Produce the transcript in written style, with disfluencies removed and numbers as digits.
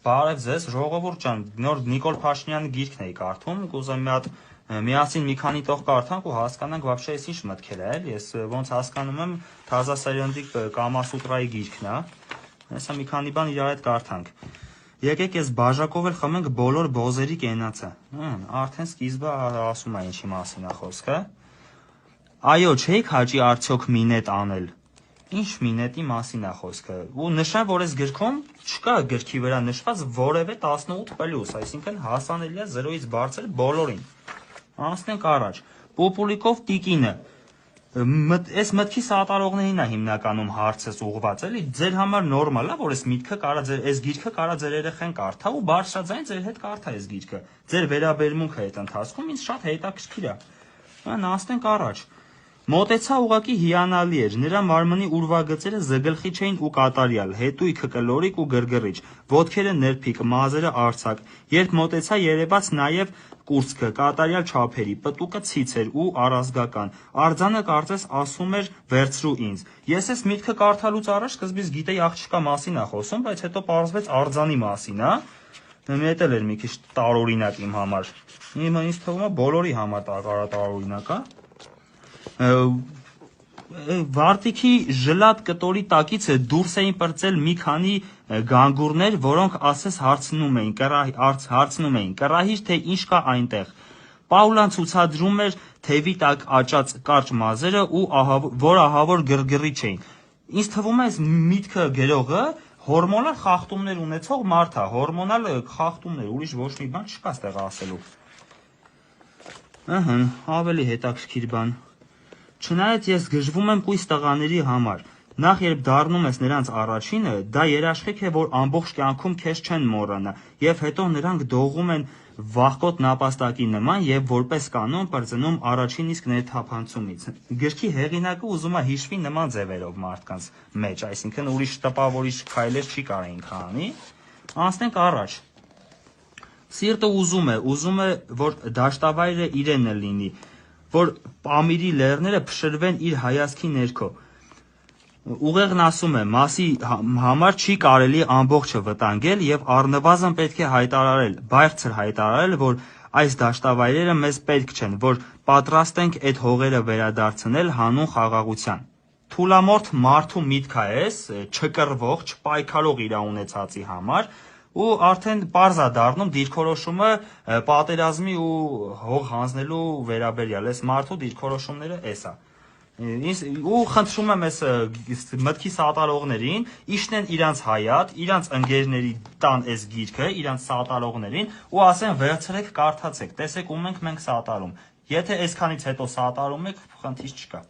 Բարև ձեզ, ժողովուրդ ջան, նոր Նիկոլ Փաշինյանի գիրքն էի կարդում, կուզեմ մի հատ միասին մի քանի տող կարդանք ու հասկանանք вообще էս ինչ մտքեր է, էլի, ես ոնց հասկանում եմ Թազա Սարյանի Կամասուտրայի գիրքն է, հեսա մի քանի բան իրար հետ կարդանք։ Եկեք ես բաժակով էլ խմենք բոլոր բոզերի կենացը։ Արդեն սկիզբը ասում է ինչի մասին է խոսքը։ Այո, չէիք հաճի արդյոք մինետ անել։ Ինչ մինետի մասին է խոսքը։ Ու նշեմ, որ այս գրքում չկա գրքի վրա նշված որևէ 18+, այսինքն հասանելի է 0-ից բարձր բոլորին։ Անցնենք առաջ։ Պոպուլիկով տիկինը։ Այս մտքի սատարողներին է հիմնականում հարցս ուղղված, էլի, ձեր համար նորմալ է, որ այս միտքը կարա ձեր այս գիրքը կարա ձեր երեխեն կարդա ու բարձրաձայն ձեր հետ կարդա այս գիրքը։ Ձեր վերաբերմունքը այդ ընթացքում ինձ շատ հետաքրքիր է։ Անցնենք առաջ։ Մոտեցա ուղակի հիանալի էր, նրա մարմնի ուրվագծերը զգլխի չէին ու կատարյալ, հետույքը կլորիկ ու գրգռիչ, ոտքերը նրբիկ, մազերը արձակ, երբ մոտեցա երևաց նաև կուրծքը, կատարյալ չափերի, պտուկը ցից էր ու առազգական, արձանը կարծես ասում էր վերցրու ինձ, ես այս միտքը կարդալուց առաջ սկզբից գիտեի աղջկա մասին է խոսում, բայց հետո պարզվեց արձանի մասին, մետ էլ էր մի քիչ տարօրինակ իմ համար, ինձ թվում է բոլորի համար տարօրինակ է։ Վարտիքի ժլատ կտորի տակից դուրս էին պրծել մի քանի գանգուրներ, որոնք ասես հարցնում էին, կռահիր թե ինչ կա այնտեղ։ Պաուլան ցուցադրում էր թևի տակ աճած կարճ մազերը ու որ ահավոր գրգռիչ էին։ Ինձ թվում է այս միտքը գրողը հորմոնալ խախտումներ ունեցող մարդ է, հորմոնալ խախտումներ, ուրիշ ոչ մի բան չկա այստեղ ասելու։ Ավելի հետաքրքիր բան։ Չնայած ես գժվում եմ կույս տղաների համար, նախ երբ դառնում ես նրանց առաջինը, դա երաշխիք է, որ ամբողջ կյանքում քեզ չեն մոռանա, եւ հետո նրանք դողում են վախկոտ նապաստակի նման եւ որպես կանոն պրծնում առաջին իսկ ներթափանցումից։ Գրքի հեղինակը ուզում է հիշվի նման ձևերով մարդկանց մեջ, այսինքն ուրիշ տպավորիչ քայլեր չի կարային քանի։ Անցնենք առաջ։ Սիրտը ուզում է, որ դաշտավայրը իրենը լինի, որ Պամիրի լեռները փշրվեն իր հայացքի ներքո։ Ուղեղն ասում է, մասի համար չի կարելի ամբողջը վտանգել եւ առնվազն պետք է հայտարարել, բարձր հայտարարել, որ այս դաշտավայրերը մեզ պետք չեն, որ պատրաստ ենք այդ հողերը վերադարձնել հանուն խաղաղության։ Թուլամորթ մարդու միտք է էս, չկռվող, չպայքարող իր ունեցածի համար, ու արդեն պարզ է դառնում դիրքորոշումը պատերազմի ու հող հանձնելու վերաբերյալ, այս մարդու դիրքորոշումները էս է։ Ու խնդրում եմ այս մտքի սատարողներին իջնեն իրանց հայատ, իրանց ընկերների տան այս գիրքը, իրանց սատարողներին ու ասեն վերցրեք կարդացեք, տեսեք ում ենք մենք սատարում։ Եթե այսքանից հետո սատարում եք, խնդիր չկա։